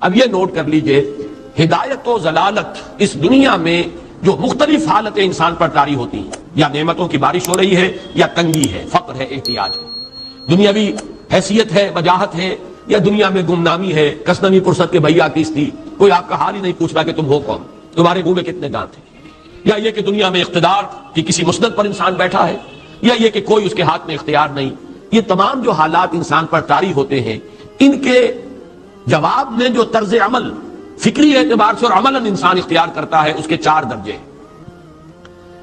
اب یہ نوٹ کر لیجئے، ہدایت و ضلالت اس دنیا میں جو مختلف حالتیں انسان پر طاری ہوتی ہیں، یا نعمتوں کی بارش ہو رہی ہے، یا تنگی ہے، فقر ہے، احتیاج ہے، دنیاوی حیثیت ہے، وجاہت ہے، یا دنیا میں گمنامی ہے، کسنوی پرست کے بھیا کس تھی، کوئی آپ کا حال ہی نہیں پوچھ رہا کہ تم ہو کون، تمہارے منہ میں کتنے دانت ہیں، یا یہ کہ دنیا میں اقتدار کی کسی مسند پر انسان بیٹھا ہے، یا یہ کہ کوئی اس کے ہاتھ میں اختیار نہیں۔ یہ تمام جو حالات انسان پر طاری ہوتے ہیں، ان کے جواب میں جو طرز عمل فکری اعتبار سے اور عملاً انسان اختیار کرتا ہے، اس کے 4 درجے ہیں۔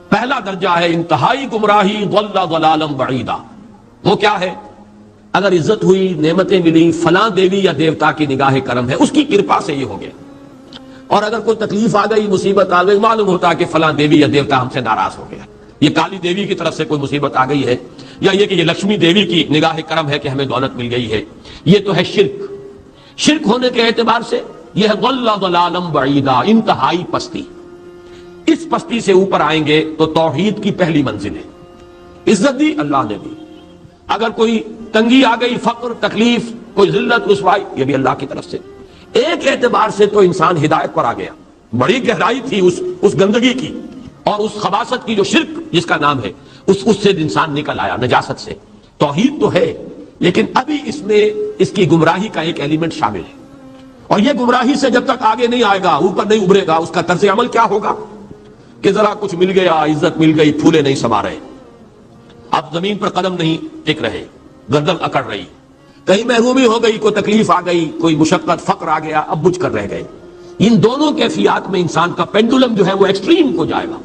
پہلا درجہ ہے انتہائی گمراہی، ضل ضلالا بعیدا۔ وہ کیا ہے؟ اگر عزت ہوئی، نعمتیں ملی، فلاں دیوی یا دیوتا کی نگاہ کرم ہے، اس کی کرپا سے یہ ہو گیا، اور اگر کوئی تکلیف آ گئی، مصیبت آ گئی، معلوم ہوتا ہے کہ فلاں دیوی یا دیوتا ہم سے ناراض ہو گیا، یہ کالی دیوی کی طرف سے کوئی مصیبت آ گئی ہے، یا یہ کہ یہ لکشمی دیوی کی نگاہ کرم ہے کہ ہمیں دولت مل گئی ہے۔ یہ تو ہے شرک۔ شرک ہونے کے اعتبار سے یہ ہے ضل ضلالا بعیدا، انتہائی پستی۔ اس پستی سے اوپر آئیں گے تو توحید کی پہلی منزل ہے۔ عزت دی اللہ نے دی، اگر کوئی تنگی آ گئی، فقر، تکلیف، کوئی ذلت، رسوائی، یہ بھی اللہ کی طرف سے۔ ایک اعتبار سے تو انسان ہدایت پر آ گیا، بڑی گہرائی تھی اس گندگی کی اور اس خباثت کی جو شرک جس کا نام ہے، اس سے انسان نکل آیا، نجاست سے۔ توحید تو ہے، لیکن ابھی اس میں اس کی گمراہی کا ایک ایلیمنٹ شامل ہے، اور یہ گمراہی سے جب تک آگے نہیں آئے گا، اوپر نہیں ابھرے گا، اس کا طرز عمل کیا ہوگا کہ ذرا کچھ مل گیا، عزت مل گئی، پھولے نہیں سما رہے، اب زمین پر قدم نہیں ٹک رہے، گردن اکڑ رہی، کہیں محرومی ہو گئی، کوئی تکلیف آ گئی، کوئی مشقت، فقر آ گیا، اب بجھ کر رہ گئے۔ ان دونوں کیفیات میں انسان کا پینڈولم جو ہے وہ ایکسٹریم کو جائے گا۔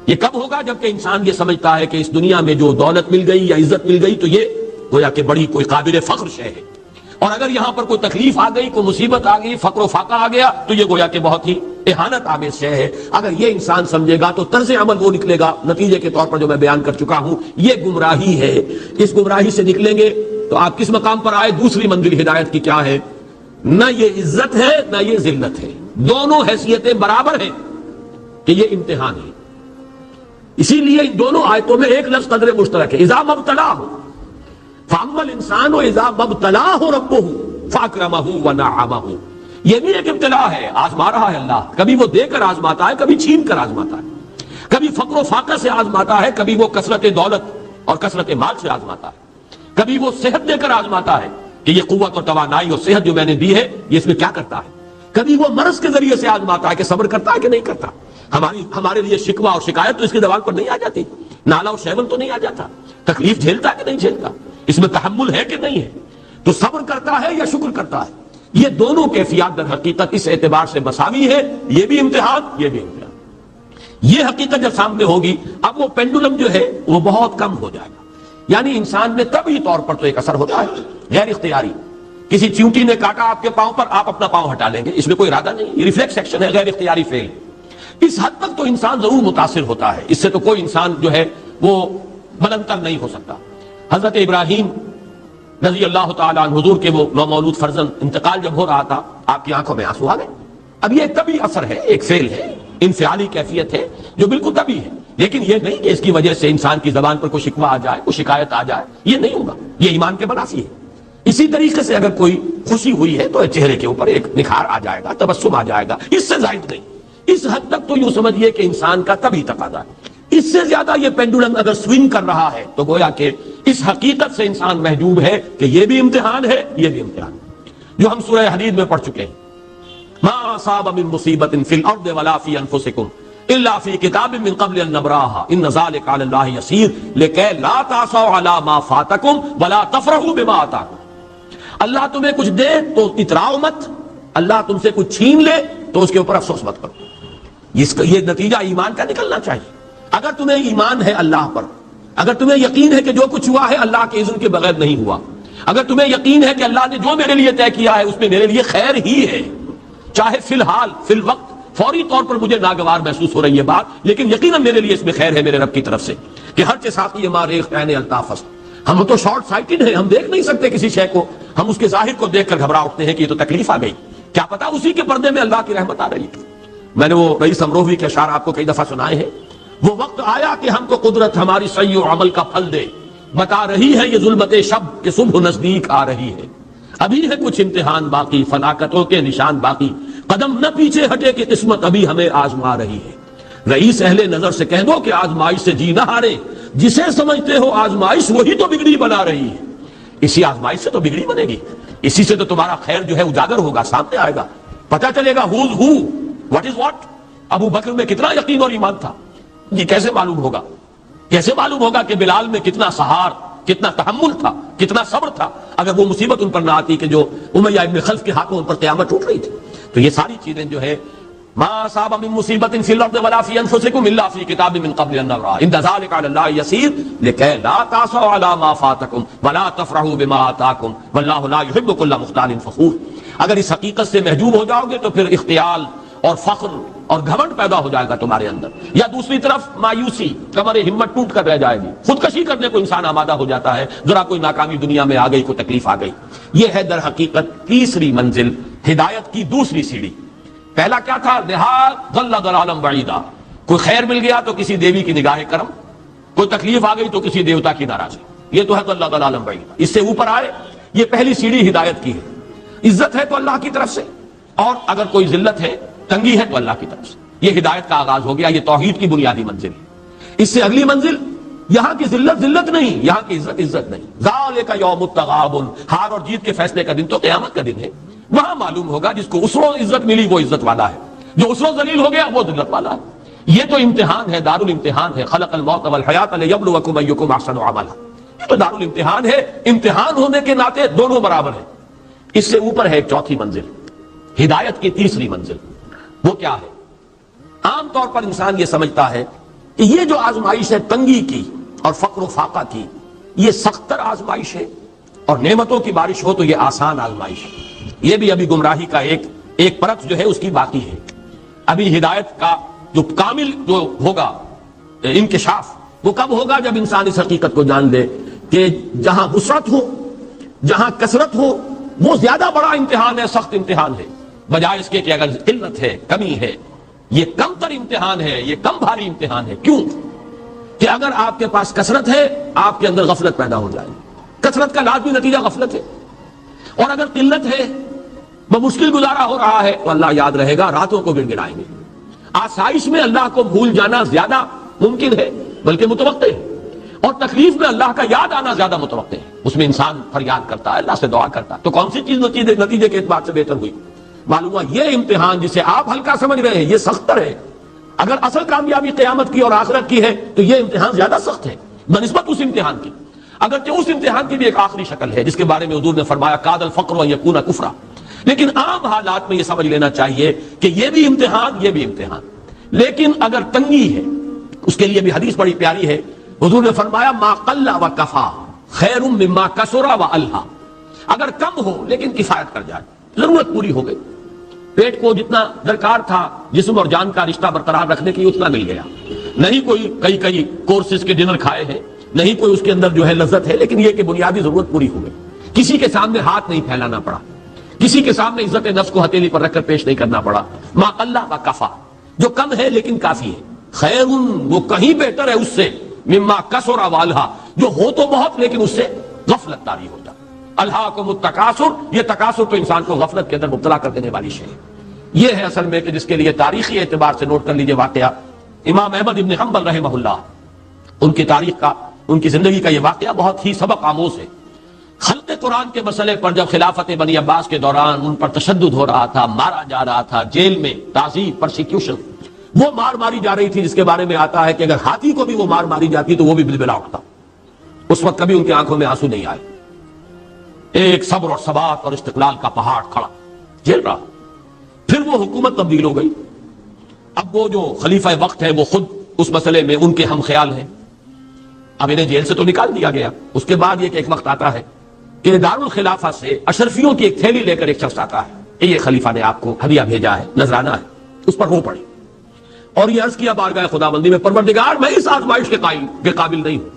یہ کب ہوگا؟ جبکہ انسان یہ سمجھتا ہے کہ اس دنیا میں جو دولت مل گئی یا عزت مل گئی تو یہ گویا کہ بڑی کوئی قابل فخر شے ہے، اور اگر یہاں پر کوئی تکلیف آ گئی، کوئی مصیبت آ گئی، فقر و فاقہ آ گیا تو یہ گویا کہ بہت ہی اہانت آمیز شے ہے۔ اگر یہ انسان سمجھے گا تو طرز عمل وہ نکلے گا نتیجے کے طور پر جو میں بیان کر چکا ہوں، یہ گمراہی ہے۔ اس گمراہی سے نکلیں گے تو آپ کس مقام پر آئے؟ دوسری منزل ہدایت کی کیا ہے؟ نہ یہ عزت ہے نہ یہ ذلت ہے، دونوں حیثیتیں برابر ہیں کہ یہ امتحان ہے۔ اسی لیے ان دونوں آیتوں میں ایک لفظ قدر مشترک ہے، اذا مبتلاہ، فاما الانسان اذا مبتلاہ ربہ فاکرمہ ونعمہ۔ یہ بھی ایک ابتلا ہے، آزما رہا ہے اللہ، کبھی وہ دے کر آزماتا ہے، کبھی چھین کر آزماتا ہے، کبھی فقر و فاقہ سے آزماتا ہے، کبھی وہ کثرت دولت اور کثرت مال سے آزماتا ہے، کبھی وہ صحت دے کر آزماتا ہے کہ یہ قوت اور توانائی اور صحت جو میں نے دی ہے یہ اس میں کیا کرتا ہے، کبھی وہ مرض کے ذریعے سے آزماتا ہے کہ صبر کرتا ہے کہ نہیں کرتا۔ ہمارے لیے شکوہ اور شکایت تو اس کی زبان پر نہیں آ جاتی، نالا اور شیون تو نہیں آ جاتا، تکلیف جھیلتا ہے کہ نہیں جھیلتا، اس میں تحمل ہے کہ نہیں ہے، تو صبر کرتا ہے یا شکر کرتا ہے۔ یہ دونوں کیفیات در حقیقت اس اعتبار سے مساوی ہے، یہ بھی امتحان، یہ بھی امتحان۔ یہ حقیقت جب سامنے ہوگی، اب وہ پینڈولم جو ہے وہ بہت کم ہو جائے گا، یعنی انسان میں طبعی طور پر تو ایک اثر ہوتا ہے غیر اختیاری، کسی چیونٹی نے کاٹا آپ کے پاؤں پر، آپ اپنا پاؤں ہٹا لیں گے، اس میں کوئی ارادہ نہیں، یہ ریفلیکس ایکشن ہے، غیر اختیاری فعل۔ اس حد تک تو انسان ضرور متاثر ہوتا ہے، اس سے تو کوئی انسان جو ہے وہ بلند تر نہیں ہو سکتا۔ حضرت ابراہیم رضی اللہ تعالیٰ عنہ، حضور کے وہ نومولود فرزند، انتقال جب ہو رہا تھا آپ کی آنکھوں میں آنسو آ گئے۔ اب یہ طبعی اثر ہے، ایک فعل ہے، انفعالی کیفیت ہے جو بالکل طبعی ہے، لیکن یہ نہیں کہ اس کی وجہ سے انسان کی زبان پر کوئی شکوہ آ جائے، کوئی شکایت آ جائے، یہ نہیں ہوگا، یہ ایمان کے منافی ہے۔ اسی طریقے سے اگر کوئی خوشی ہوئی ہے تو چہرے کے اوپر ایک نکھار آ جائے گا، تبسم آ جائے گا، اس سے زائد نہیں۔ اس حد تک تو یوں سمجھیے کہ انسان کا طبعی تقاضا ہے۔ اس سے زیادہ یہ پینڈولم اگر سوئنگ کر رہا ہے تو گویا کہ اس حقیقت سے انسان محجوب ہے کہ یہ بھی امتحان ہے، یہ بھی امتحان ہے، جو ہم سورہ حدید میں پڑھ چکے ہیں۔ ما اصاب من مصیبت فی الارض ولا فی انفسکم الا فی کتاب من قبل ان نبراها ان ذلک علی اللہ یسیر لکی لا تعصوا علی ما فاتکم ولا تفرحوا بما آتاکم۔ اللہ تمہیں کچھ دے تو اتراؤ مت، اللہ تم سے کچھ چھین لے تو اس کے اوپر افسوس مت کرو۔ یہ نتیجہ ایمان کا نکلنا چاہیے۔ اگر تمہیں ایمان ہے اللہ پر، اگر تمہیں یقین ہے کہ جو کچھ ہوا ہے اللہ کے اذن کے بغیر نہیں ہوا، اگر تمہیں یقین ہے کہ اللہ نے جو میرے لیے طے کیا ہے اس میں میرے لیے خیر ہی ہے، چاہے فی الحال فی الوقت فوری طور پر مجھے ناگوار محسوس ہو رہی ہے بات، لیکن یقیناً میرے لیے اس میں خیر ہے میرے رب کی طرف سے، کہ ہر چساقی ماریخ عین الطاف۔ ہم تو شارٹ سائٹڈ ہیں، ہم دیکھ نہیں سکتے کسی شے کو، ہم اس کے ظاہر کو دیکھ کر گھبرا اٹھتے ہیں کہ یہ تو تکلیف آ گئی، کیا پتا اسی کے پردے میں اللہ کی رحمت آ رہی ہے۔ میں نے وہ رئیس امروہوی کے اشعار آپ کو کئی دفعہ سنائے ہیں۔ وہ وقت آیا کہ ہم کو قدرت ہماری سعی و عمل کا پھل دے، بتا رہی ہے یہ ظلمت شب کہ صبح نزدیک آ رہی ہے۔ ابھی ہے کچھ امتحان باقی، فلاکتوں کے نشان باقی، قدم نہ پیچھے ہٹے کہ قسمت ابھی ہمیں آزما رہی ہے۔ رئیس اہل نظر سے کہہ دو کہ آزمائش سے جی نہ ہارے، جسے سمجھتے ہو آزمائش وہی تو بگڑی بنا رہی ہے۔ اسی آزمائش سے تو بگڑی بنے گی، اسی سے تو تمہارا خیر جو ہے اجاگر ہوگا، سامنے آئے گا، پتہ چلے گا who's who, what is what۔ ابو بکر میں کتنا یقین اور ایمان تھا، یہ کیسے معلوم ہوگا؟ کیسے معلوم ہوگا کہ بلال میں کتنا سہار، کتنا تحمل تھا، کتنا صبر تھا، اگر وہ مصیبت ان پر نہ آتی کہ جو امیہ ابن خلف کے ہاتھوں ان پر قیامت ٹوٹ رہی تھی۔ تو یہ ساری چیزیں جو ہے ما اصاب من مصیبت فی الارض ولا فی انفسکم الا فی کتاب من قبل ان نبرأ ان ذلک علی اللہ یسیر لکی لا تأسوا علی ما فاتکم ولا تفرحوا بما آتاکم واللہ لا یحب کل مختال فخور۔ اگر اس حقیقت سے محجوب ہو جاؤ گے تو پھر اختیال اور فخر اور گھمنڈ پیدا ہو جائے گا تمہارے اندر، یا دوسری طرف مایوسی، کمر ہمت ٹوٹ کر رہ جائے گی، خودکشی کرنے کو انسان آمادہ ہو جاتا ہے، ذرا کوئی ناکامی دنیا میں آ گئی، کوئی تکلیف آ گئی۔ یہ ہے در حقیقت تیسری منزل، ہدایت کی دوسری سیڑھی۔ پہلا کیا تھا؟ نہایت ضل ضلالا بعیدا، کوئی خیر مل گیا تو کسی دیوی کی نگاہ کرم، کوئی تکلیف آ گئی تو کسی دیوتا کی ناراضی، یہ تو ہے ضل ضلالا بعیدا۔ اس سے اوپر آئے، یہ پہلی سیڑھی ہدایت کی ہے۔ عزت ہے تو اللہ کی طرف سے، اور اگر کوئی ذلت ہے، تنگی ہے تو اللہ کی طرف سے، یہ ہدایت کا آغاز ہو گیا، یہ توحید کی بنیادی منزل ہے۔ اس سے اگلی منزل، یہاں کی ذلت ذلت نہیں، یہاں کی عزت عزت نہیں۔ ذالک یوم التغابن، ہار اور جیت کے فیصلے کا دن تو قیامت کا دن ہے۔ وہاں معلوم ہوگا جس کو اس روز عزت ملی وہ عزت والا ہے، جو اس روز ذلیل ہو گیا وہ ذلت والا ہے۔ یہ تو امتحان ہے، دار الامتحان ہے۔ خلق الموت والحیات لیبلوکم ایکم احسن عملا، یہ تو دار الامتحان ہے، امتحان ہونے کے ناطے دونوں برابر ہیں۔ اس سے اوپر ہے ایک چوتھی منزل، ہدایت کی تیسری منزل۔ وہ کیا ہے؟ عام طور پر انسان یہ سمجھتا ہے کہ یہ جو آزمائش ہے تنگی کی اور فقر و فاقہ کی، یہ سخت تر آزمائش ہے، اور نعمتوں کی بارش ہو تو یہ آسان آزمائش ہے۔ یہ بھی ابھی گمراہی کا ایک پرت جو ہے اس کی باقی ہے۔ ابھی ہدایت کا جو کامل جو ہوگا انکشاف، وہ کب ہوگا؟ جب انسان اس حقیقت کو جان لے کہ جہاں وسعت ہو، جہاں کثرت ہو، وہ زیادہ بڑا امتحان ہے، سخت امتحان ہے، بجائے اس کے کہ اگر قلت ہے، کمی ہے، یہ کم تر امتحان ہے، یہ کم بھاری امتحان ہے۔ کیوں؟ کہ اگر آپ کے پاس کثرت ہے، آپ کے اندر غفلت پیدا ہو جائے گی، کثرت کا لازمی نتیجہ غفلت ہے، اور اگر قلت ہے، بمشکل گزارا ہو رہا ہے، تو اللہ یاد رہے گا، راتوں کو گڑ گڑائیں گے۔ آسائش میں اللہ کو بھول جانا زیادہ ممکن ہے، بلکہ متوقع ہے، اور تکلیف میں اللہ کا یاد آنا زیادہ متوقع ہے۔ اس میں انسان فریاد کرتا ہے، اللہ سے دعا کرتا ہے، تو کون سی چیز نتیجے کے اعتبار سے بہتر ہوئی؟ معلوم ہوا یہ امتحان جسے آپ ہلکا سمجھ رہے ہیں یہ سخت تر ہے۔ اگر اصل کامیابی قیامت کی اور آخرت کی ہے تو یہ امتحان زیادہ سخت ہے بنسبت اس امتحان کی، اگرچہ اس امتحان کی بھی ایک آخری شکل ہے جس کے بارے میں حضور نے فرمایا کاد الفقر ان یکون کفرا، لیکن عام حالات میں یہ سمجھ لینا چاہیے کہ یہ بھی امتحان، یہ بھی امتحان۔ لیکن اگر تنگی ہے، اس کے لیے بھی حدیث بڑی پیاری ہے، حضور نے فرمایا ما قل و کفا خیر مما کثر و الہا، اگر کم ہو لیکن کفایت کر جائے، ضرورت پوری ہو گئی، پیٹ کو جتنا درکار تھا جسم اور جان کا رشتہ برقرار رکھنے کے لیے اتنا مل گیا، نہیں کوئی کئی کورسز کے ڈنر کھائے ہیں، نہیں کوئی اس کے اندر جو ہے لذت ہے، لیکن یہ کہ بنیادی ضرورت پوری ہو گئی، کسی کے سامنے ہاتھ نہیں پھیلانا پڑا، کسی کے سامنے عزت نفس کو ہتھیلی پر رکھ کر پیش نہیں کرنا پڑا۔ ما اللہ و کفا، جو کم ہے لیکن کافی ہے، خیر وہ کہیں بہتر ہے اس سے، مما کثر والہا، جو ہو تو بہت لیکن اس سے غفلت طاری ہوتا۔ الہاکم التکاثر، یہ تکاثر تو انسان کو غفلت کے اندر مبتلا کر دینے والی شے ہے۔ یہ ہے اصل میں کہ جس کے لیے تاریخی اعتبار سے نوٹ کر لیجئے واقعہ امام احمد ابن حنبل رحمہ اللہ، ان کی تاریخ کا، ان کی زندگی کا یہ واقعہ بہت ہی سبق آموز ہے۔ خلق قرآن کے مسئلے پر جب خلافت بنی عباس کے دوران ان پر تشدد ہو رہا تھا، مارا جا رہا تھا، جیل میں تعذیب، پرسیکیوشن، وہ مار ماری جا رہی تھی جس کے بارے میں آتا ہے کہ اگر ہاتھی کو بھی وہ مار ماری جاتی تو وہ بھی بلبلا اٹھتا۔ اس وقت کبھی ان کی آنکھوں میں آنسو نہیں آئے، ایک صبر اور ثبات اور استقلال کا پہاڑ کھڑا جھیل رہا۔ پھر وہ حکومت تبدیل ہو گئی، اب وہ جو خلیفہ وقت ہے وہ خود اس مسئلے میں ان کے ہم خیال ہیں، اب انہیں جیل سے تو نکال دیا گیا۔ اس کے بعد یہ کہ ایک وقت آتا ہے کہ دارالخلافہ سے اشرفیوں کی ایک تھیلی لے کر ایک شخص آتا ہے کہ یہ خلیفہ نے آپ کو ہدیہ بھیجا ہے، نذرانہ ہے، اس پر رو پڑی اور یہ عرض کیا بارگاہ خداوندی میں، پروردگار میں اس آزمائش کے قابل نہیں ہوں،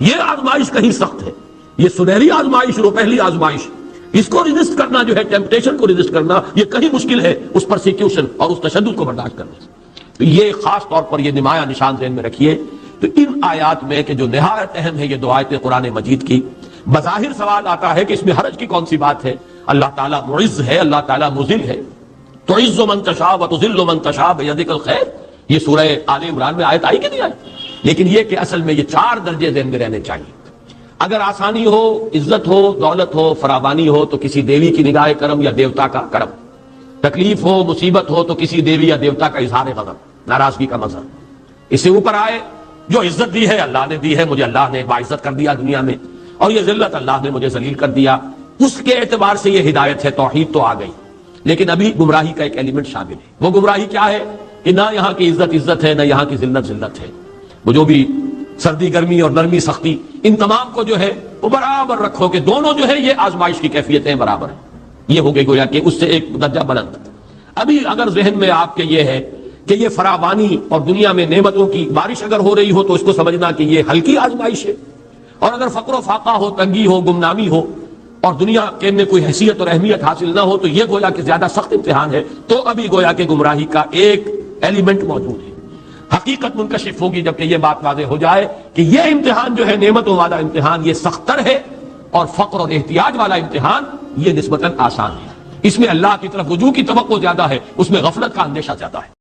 یہ آزمائش کہیں سخت ہے، یہ سنہری آزمائش، وہ پہلی آزمائش، اس کو ریزسٹ کرنا جو ہے، ٹیمپٹیشن کو ریزسٹ کرنا، یہ کہیں مشکل ہے اس پرسیکیوشن اور اس تشدد کو برداشت کرنے سے۔ تو یہ خاص طور پر یہ نمایاں نشان ذہن میں رکھیے۔ تو ان آیات میں کہ جو نہایت اہم ہے یہ دو آیتیں قرآن مجید کی، بظاہر سوال آتا ہے کہ اس میں حرج کی کون سی بات ہے، اللہ تعالیٰ معز ہے، اللہ تعالیٰ مذل ہے. تعز من تشاء وتذل من تشاء بیدک الخیر، یہ سورہ آل عمران میں آیت آئی کہ نہیں آئی؟ لیکن یہ کہ اصل میں یہ 4 درجے ذہن میں رہنے چاہیے. اگر آسانی ہو، عزت ہو، دولت ہو، فراوانی ہو تو کسی دیوی کی نگاہ کرم یا دیوتا کا کرم. تکلیف ہو، مصیبت ہو تو کسی دیوی یا دیوتا کا اظہار غضب، ناراضگی کا مظہر. اس سے اوپر آئے جو عزت دی ہے اللہ نے دی ہے، مجھے اللہ نے باعزت کر دیا دنیا میں، اور یہ ذلت اللہ نے مجھے ذلیل کر دیا، اس کے اعتبار سے یہ ہدایت ہے، توحید تو آ گئی. لیکن ابھی گمراہی کا ایک ایلیمنٹ شامل ہے. وہ گمراہی کیا ہے کہ نہ یہاں کی عزت ہے، نہ یہاں کی ذلت ہے. وہ جو بھی سردی گرمی اور نرمی سختی، ان تمام کو جو ہے وہ برابر رکھو کہ دونوں جو ہے یہ آزمائش کی کیفیتیں برابر ہیں. یہ ہو گئی گویا کہ اس سے ایک درجہ بلند. ابھی اگر ذہن میں آپ کے یہ ہے کہ یہ فراوانی اور دنیا میں نعمتوں کی بارش اگر ہو رہی ہو تو اس کو سمجھنا کہ یہ ہلکی آزمائش ہے، اور اگر فقر و فاقہ ہو، تنگی ہو، گمنامی ہو، اور دنیا کے میں کوئی حیثیت اور اہمیت حاصل نہ ہو تو یہ گویا کہ زیادہ سخت امتحان ہے. تو ابھی گویا کہ گمراہی کا ایک ایلیمنٹ موجود ہے. حقیقت منکشف ہوگی جبکہ یہ بات واضح ہو جائے کہ یہ امتحان جو ہے نعمتوں والا امتحان یہ سخت تر ہے، اور فقر اور احتیاج والا امتحان یہ نسبتاً آسان ہے. اس میں اللہ کی طرف رجوع کی توقع زیادہ ہے، اس میں غفلت کا اندیشہ زیادہ ہے.